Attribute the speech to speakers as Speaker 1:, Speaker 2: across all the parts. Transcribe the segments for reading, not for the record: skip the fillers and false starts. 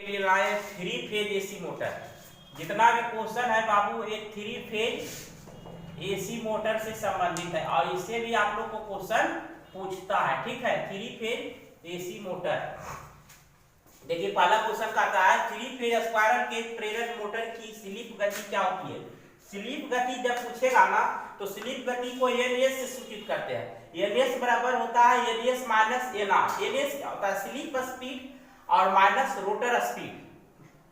Speaker 1: के लिए लाए 3 फेज एसी मोटर। जितना भी क्वेश्चन है बाबू एक 3 फेज एसी मोटर से संबंधित है और इससे भी आप लोग को क्वेश्चन पूछता है, ठीक है। 3 फेज एसी मोटर, देखिए पहला क्वेश्चन का आता है 3 फेज स्पाइरल के प्रेरण मोटर की स्लिप गति क्या होती है। स्लिप गति जब पूछेगा ना तो स्लिप गति को एनएस से सूचित करते हैं। एनएस बराबर होता है एनएस माइनस एनआर। एनएस क्या होता है, स्लिप स्पीड और माइनस रोटर स्पीड,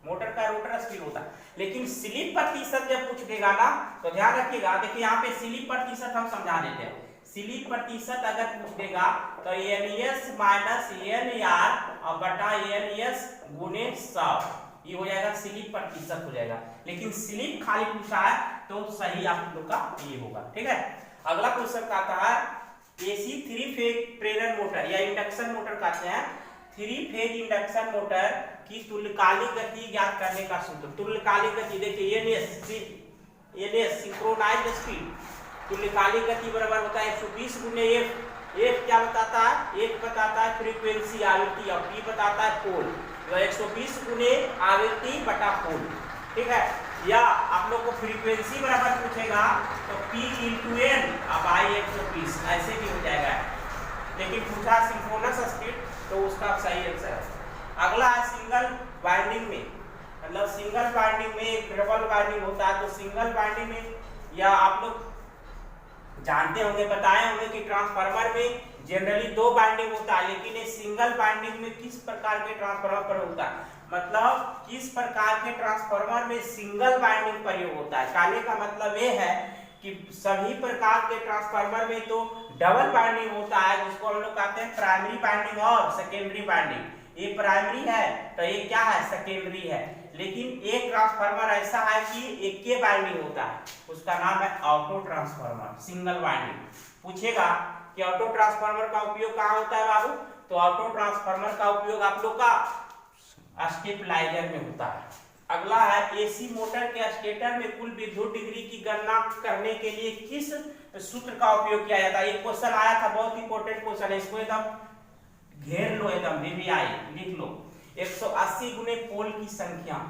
Speaker 1: मोटर का रोटर स्पीड होता है। लेकिन स्लिप प्रतिशत जब पूछ देगा ना तो ध्यान रखिएगा, देखिए यहाँ पे स्लिप प्रतिशत हम समझा देते हैं। स्लिप प्रतिशत अगर पूछ देगा तो एनएस माइनस एनआर और बटा एनएस गुने 100, ये हो जाएगा स्लिप प्रतिशत हो जाएगा। लेकिन स्लिप खाली पूछा है तो सही आप लोग का ये होगा, ठीक है। अगला क्वेश्चन का आता है एसी 3 फेज प्रेरण मोटर या इंडक्शन मोटर कहते हैं। 3 फेज इंडक्शन मोटर की तुल्यकालिक गति ज्ञात करने का सूत्र। तुल्यकालिक गति देखिए एनएस सिंक्रोनाइज्ड स्पीड, तुल्यकालिक गति बराबर होता है 120 गुने एफ। एफ क्या बताता है, एफ बताता है फ्रीक्वेंसी आवृत्ति और पी बताता है पोल, तो 120 गुने आवृत्ति बटा पोल, ठीक है। या आप लोग को फ्रीक्वेंसी बराबर पूछेगा तो P इंटू एन अब आई 120 ऐसे भी हो जाएगा। लेकिन पूछा सिंक्रोनस स्पीड तो उसका सही आंसर है। अगला है सिंगल वाइंडिंग में, मतलब सिंगल वाइंडिंग में डबल वाइंडिंग होता है। तो सिंगल वाइंडिंग में या आप लोग जानते होंगे, बताए होंगे कि ट्रांसफार्मर में जनरली 2 वाइंडिंग होता है, लेकिन ये सिंगल वाइंडिंग में किस प्रकार के ट्रांसफार्मर पर होता है, मतलब किस प्रकार के ट्रांसफार्मर में सिंगल वाइंडिंग प्रयोग होता है। कहने का मतलब ये है कि सभी प्रकार के ट्रांसफार्मर में तो डबल वाइंडिंग होता है, जिसको हम लोग कहते हैं प्राइमरी वाइंडिंग और सेकेंडरी वाइंडिंग। ये प्राइमरी है तो ये क्या है, सेकेंडरी है। लेकिन एक ट्रांसफार्मर ऐसा है कि एक के वाइंडिंग होता है, उसका नाम है ऑटो ट्रांसफार्मर, सिंगल वाइंडिंग। पूछेगा कि ऑटो ट्रांसफार्मर का उपयोग कहाँ होता है बाबू, तो ऑटो ट्रांसफार्मर का उपयोग आप लोग का स्टेबलाइजर में होता है। अगला है एसी मोटर के स्टेटर में कुल विद्युत डिग्री की गणना करने के लिए किस सूत्र का उपयोग किया जाता है। ये क्वेश्चन आया था, बहुत इंपॉर्टेंट क्वेश्चन है, इसको एकदम घेर लो, एकदम वीवीआई लिख लो। 180 गुने पोल की संख्या,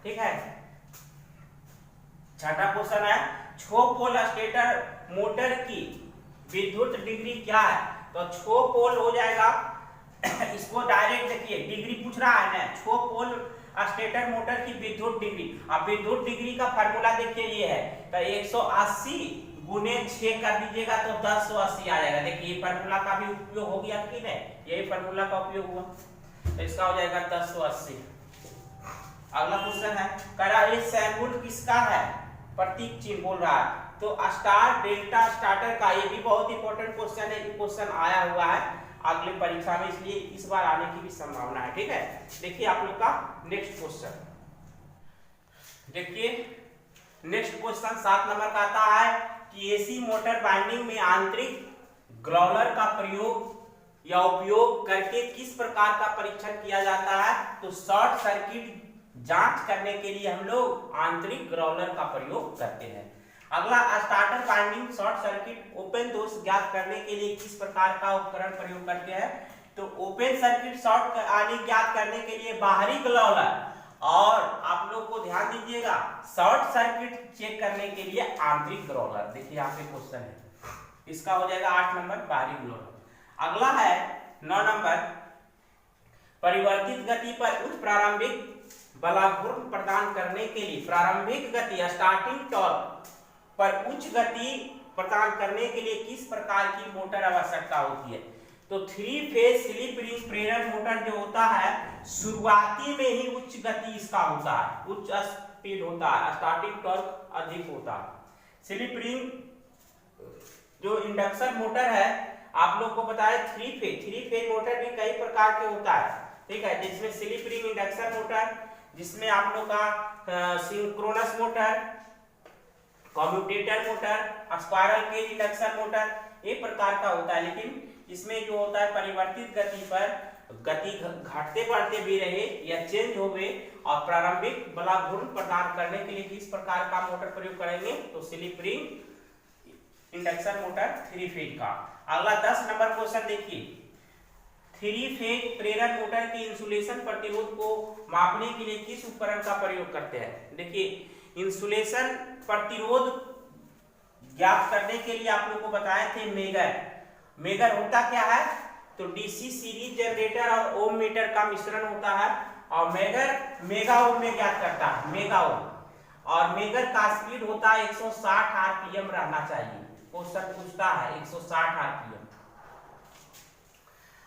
Speaker 1: ठीक है। छठा क्वेश्चन है 6 पोल स्टेटर मोटर की विद्युत डिग्री क्या है, तो 6 पोल हो जाएगा। इसको डायरेक्ट देखिए डिग्री पूछ रहा है ना, 6 पोल स्टेटर मोटर की विद्युत डिग्री। अब विद्युत डिग्री का फार्मूला देखिए ये है, तो 180 गुने 6 कर दीजिएगा तो 1080 आ जाएगा। देखिए ये फार्मूला का भी उपयोग हो गया कि नहीं, यही फार्मूला का उपयोग हुआ, तो इसका हो जाएगा 1080। अगला क्वेश्चन है करा ये सैम्बुल किसका है, प्रतीक चिन्ह बोल रहा है, तो स्टार डेल्टा स्टार्टर का। ये भी बहुत इंपॉर्टेंट क्वेश्चन है, क्वेश्चन आया हुआ है अगले परीक्षा में, इसलिए इस बार आने की भी संभावना है, ठीक है। देखिए आप लोग का नेक्स्ट क्वेश्चन, देखिए नेक्स्ट क्वेश्चन 7 नंबर का आता है कि एसी मोटर वाइंडिंग में आंतरिक ग्राउलर का प्रयोग या उपयोग करके किस प्रकार का परीक्षण किया जाता है, तो शॉर्ट सर्किट जांच करने के लिए हम लोग आंतरिक ग्राउलर का प्रयोग करते हैं। अगला starter winding short circuit open दोष ज्ञात करने के लिए किस प्रकार का उपकरण प्रयोग करते हैं, तो ओपन सर्किट शॉर्ट आदि ज्ञात करने के लिए बाहरी ग्राउलर, और आप लोग को ध्यान दीजिएगा शॉर्ट सर्किट चेक करने के लिए आंतरिक ग्राउलर। देखिए यहाँ पे क्वेश्चन है, इसका हो जाएगा 8 नंबर बाहरी ग्राउलर। अगला है 9 नंबर परिवर्तित गति पर उच्च प्रारंभिक बलाघूर्ण प्रदान करने के लिए, प्रारंभिक गति स्टार्टिंग टॉर्क पर उच्च गति प्रदान करने के लिए किस प्रकार की मोटर आवश्यकता होती है, तो 3 फेज स्लिप रिंग प्रेरण मोटर जो होता है शुरुआती में ही उच्च गति इसका होता है, उच्च स्पीड होता है, स्टार्टिंग टॉर्क अधिक होता है। स्लिप रिंग जो इंडक्शन मोटर है आप लोग को बताया 3 फेज मोटर भी कई प्रकार के होता है, ठीक है, जिसमें स्लिप रिंग इंडक्शन मोटर, जिसमें आप लोग का synchronous motor, commutator motor, spiral cage induction motor, ये प्रकार का होता है। लेकिन इसमें जो होता है परिवर्तित गति पर गति घटते बढ़ते भी रहे या चेंज हो गए और प्रारंभिक बलाघूर्ण प्रदान करने के लिए किस प्रकार का मोटर प्रयोग करेंगे, तो slip ring induction motor 3 phase का। अगला 10 नंबर क्वेश्चन देखिए, थ्री फेज प्रेरण मोटर के इंसुलेशन प्रतिरोध को मापने के लिए किस उपकरण का प्रयोग करते हैं? देखिए इंसुलेशन प्रतिरोध ज्ञात करने के लिए आप लोग को बताए थे मेगर। मेगर होता क्या है? तो डीसी सीरीज जनरेटर और ओम मीटर का मिश्रण होता है, और मेगर मेगा ओम में ज्ञात करता है, मेगा ओम। और मेगर का स्पीड होता है 160 आरपीएम रहना चाहिए। क्वेश्चन पूछता है 160 आरपीएम।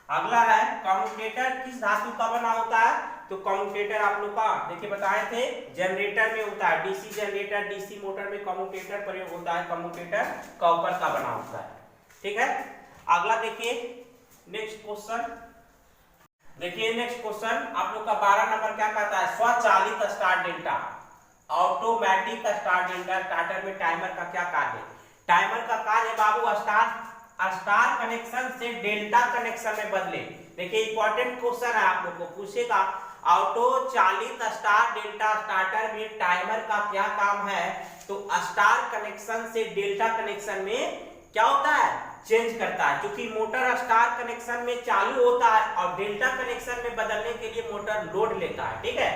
Speaker 1: अगला है कम्यूटेटर किस धातु का बना होता है? तो कम्यूटेटर आप लोग का देखिए बताए थे जनरेटर में होता है, डीसी जनरेटर डीसी मोटर में कम्यूटेटर प्रयोग होता है, कम्यूटेटर कॉपर का बना होता है। ठीक है, अगला देखिए नेक्स्ट क्वेश्चन। देखिए नेक्स्ट क्वेश्चन आप लोग का 12 नंबर क्या कहता है? स्वचालित start delta, automatic start delta. Starter में टाइमर का क्या कार्य है? टाइमर का कार्य बाबू स्टार कनेक्शन से डेल्टा कनेक्शन में बदले। देखिए इंपॉर्टेंट क्वेश्चन है, आप लोग को पूछेगा ऑटो चालित स्टार डेल्टा स्टार्टर में टाइमर का क्या काम है? तो स्टार कनेक्शन से डेल्टा कनेक्शन में क्या होता है? चेंज करता है। क्योंकि मोटर स्टार कनेक्शन में चालू होता है और डेल्टा कनेक्शन में बदलने के लिए मोटर लोड लेता है। ठीक है,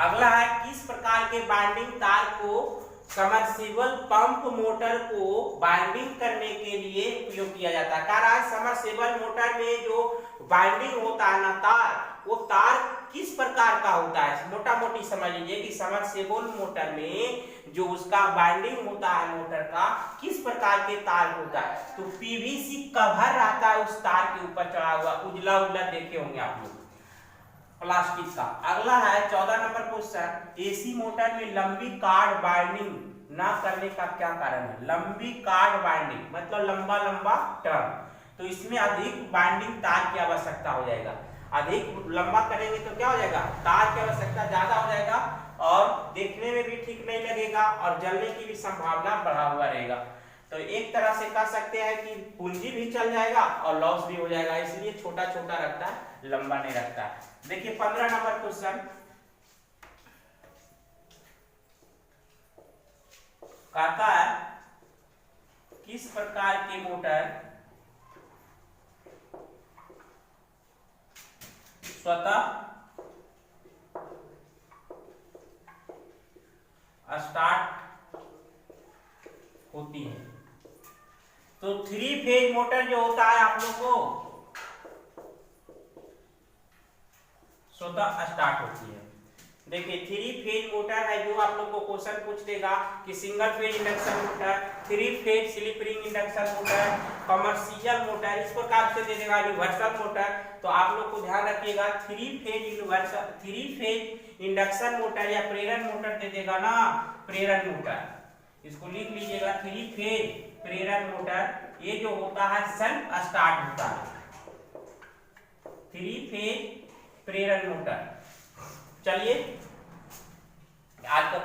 Speaker 1: अगला है किस प्रकार के बाइंडिंग तार को समरसेबल पंप मोटर को बाइंडिंग करने के लिए उपयोग किया जाता है? कह रहा है समरसेबल मोटर में जो बाइंडिंग होता है ना तार, वो तार किस प्रकार का होता है? मोटा मोटी समझ लीजिए कि समरसेबल मोटर में जो उसका बाइंडिंग होता है मोटर का, किस प्रकार के तार होता है? तो पीवीसी कवर रहता है उस तार के ऊपर चढ़ा हुआ, उजला उजला देखे होंगे आप लोग, प्लास्टिक का। अगला है 14 नंबर क्वेश्चन, एसी मोटर में लंबी कार्ड बाइंडिंग ना करने का क्या कारण है? लंबी कार्ड बाइंडिंग मतलब लंबा लंबा टर्न, तो इसमें अधिक बाइंडिंग तार की आवश्यकता हो जाएगा। अधिक लंबा करेंगे तो क्या हो जाएगा? तार की आवश्यकता ज्यादा हो जाएगा और देखने में भी ठीक नहीं लगेगा और जलने की भी संभावना बढ़ा हुआ रहेगा। तो एक तरह से कह सकते हैं कि पूंजी भी चल जाएगा और लॉस भी हो जाएगा, इसलिए छोटा छोटा रखता है, लंबा नहीं रखता है। देखिए 15 नंबर क्वेश्चन कहता है किस प्रकार की मोटर स्वतः स्टार्ट होती है? तो थ्री फेज मोटर जो होता है आप लोग को स्वतः स्टार्ट होती है। देखिए थ्री फेज मोटर है जो आप लोग को क्वेश्चन पूछ देगा कि single phase induction motor, three phase slip ring induction motor, commercial motor, इस प्रकार से दे देगा यूनिवर्सल मोटर। तो आप लोग को ध्यान रखिएगा थ्री फेज इंडक्शन मोटर या प्रेरण मोटर दे देगा ना, प्रेरण मोटर, इसको लिख लीजिएगा थ्री फेज प्रेरण मोटर, ये जो होता है सेल्फ स्टार्ट होता है, थ्री फेज प्रेरण मोटर। चलिए आज का